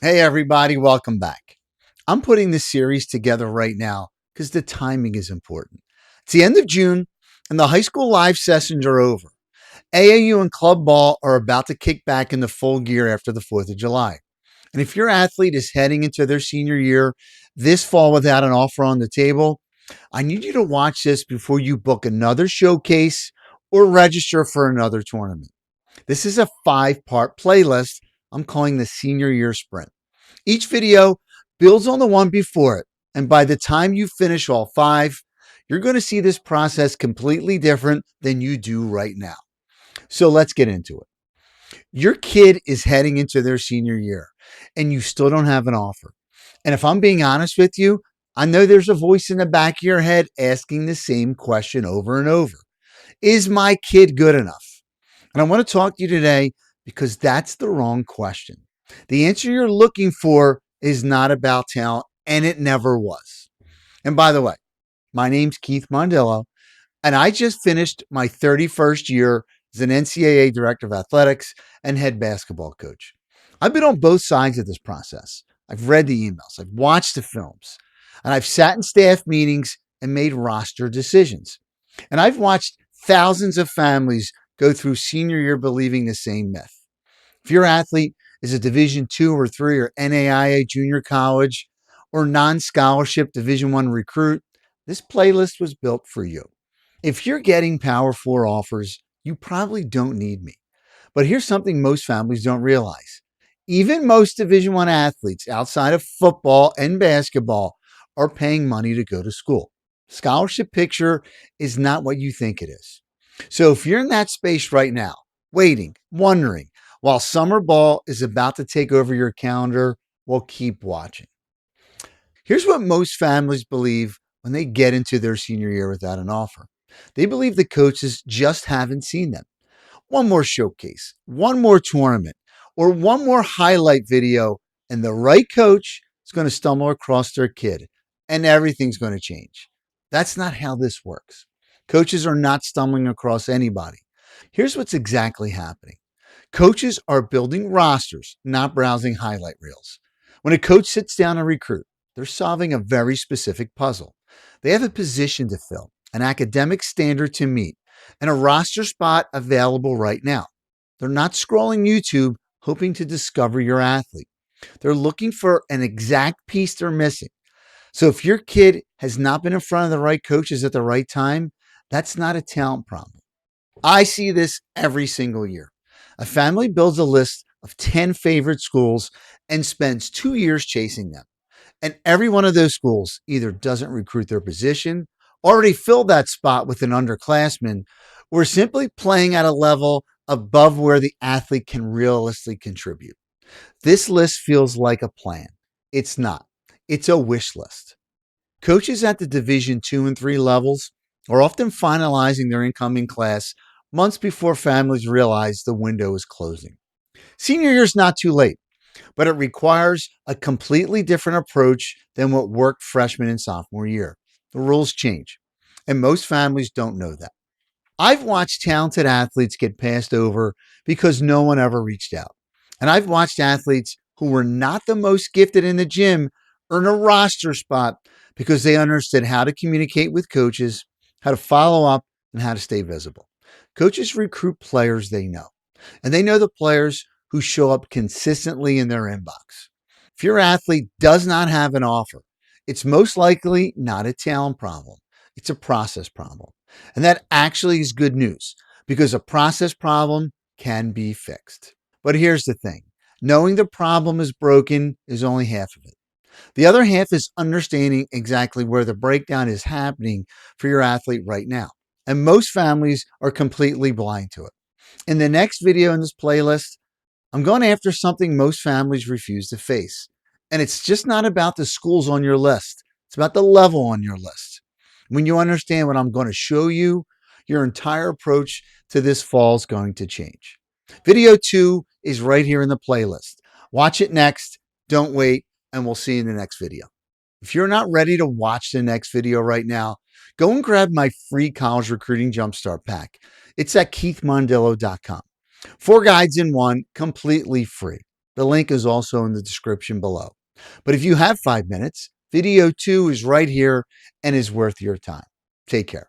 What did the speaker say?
Hey, everybody, welcome back. I'm putting this series together right now because the timing is important. It's the end of June and the high school live sessions are over. AAU and club ball are about to kick back into full gear after the 4th of July. And if your athlete is heading into their senior year this fall without an offer on the table, I need you to watch this before you book another showcase or register for another tournament. This is a 5-part playlist I'm calling the Senior Year Sprint. Each video builds on the one before it. And by the time you finish all 5, you're going to see this process completely different than you do right now. So let's get into it. Your kid is heading into their senior year and you still don't have an offer. And if I'm being honest with you, I know there's a voice in the back of your head asking the same question over and over. Is my kid good enough? And I want to talk to you today because that's the wrong question. The answer you're looking for is not about talent, and it never was. And by the way, my name's Keith Mondillo, and I just finished my 31st year as an NCAA director of athletics and head basketball coach. I've been on both sides of this process. I've read the emails, I've watched the films, and I've sat in staff meetings and made roster decisions. And I've watched thousands of families go through senior year believing the same myth. If your athlete is a Division two or three or NAIA junior college or non-scholarship Division one recruit, this playlist was built for you. If you're getting Power Four offers, you probably don't need me. But here's something most families don't realize. Even most Division one athletes outside of football and basketball are paying money to go to school. Scholarship picture is not what you think it is. So if you're in that space right now, waiting, wondering, while summer ball is about to take over your calendar, well, keep watching. Here's what most families believe when they get into their senior year without an offer. They believe the coaches just haven't seen them. One more showcase, one more tournament, or one more highlight video, and the right coach is going to stumble across their kid and everything's going to change. That's not how this works. Coaches are not stumbling across anybody. Here's what's exactly happening. Coaches are building rosters, not browsing highlight reels. When a coach sits down a recruit, they're solving a very specific puzzle. They have a position to fill, an academic standard to meet, and a roster spot available right now. They're not scrolling YouTube hoping to discover your athlete. They're looking for an exact piece they're missing. So if your kid has not been in front of the right coaches at the right time, that's not a talent problem. I see this every single year. A family builds a list of 10 favorite schools and spends 2 years chasing them. And every one of those schools either doesn't recruit their position, already filled that spot with an underclassman, or simply playing at a level above where the athlete can realistically contribute. This list feels like a plan. It's not. It's a wish list. Coaches at the Division 2 and 3 levels are often finalizing their incoming class months before families realize the window is closing. Senior year is not too late, but it requires a completely different approach than what worked freshman and sophomore year. The rules change, and most families don't know that. I've watched talented athletes get passed over because no one ever reached out. And I've watched athletes who were not the most gifted in the gym earn a roster spot because they understood how to communicate with coaches, how to follow up, and how to stay visible. Coaches recruit players they know, and they know the players who show up consistently in their inbox. If your athlete does not have an offer, it's most likely not a talent problem. It's a process problem. And that actually is good news because a process problem can be fixed. But here's the thing. Knowing the problem is broken is only half of it. The other half is understanding exactly where the breakdown is happening for your athlete right now. And most families are completely blind to it. In the next video in this playlist, I'm going after something most families refuse to face. And it's just not about the schools on your list. It's about the level on your list. When you understand what I'm going to show you, your entire approach to this fall is going to change. Video 2 is right here in the playlist. Watch it next. Don't wait, and we'll see you in the next video. If you're not ready to watch the next video right now, go and grab my free college recruiting jumpstart pack. It's at keithmondillo.com. 4 guides in one, completely free. The link is also in the description below. But if you have 5 minutes, video 2 is right here and is worth your time. Take care.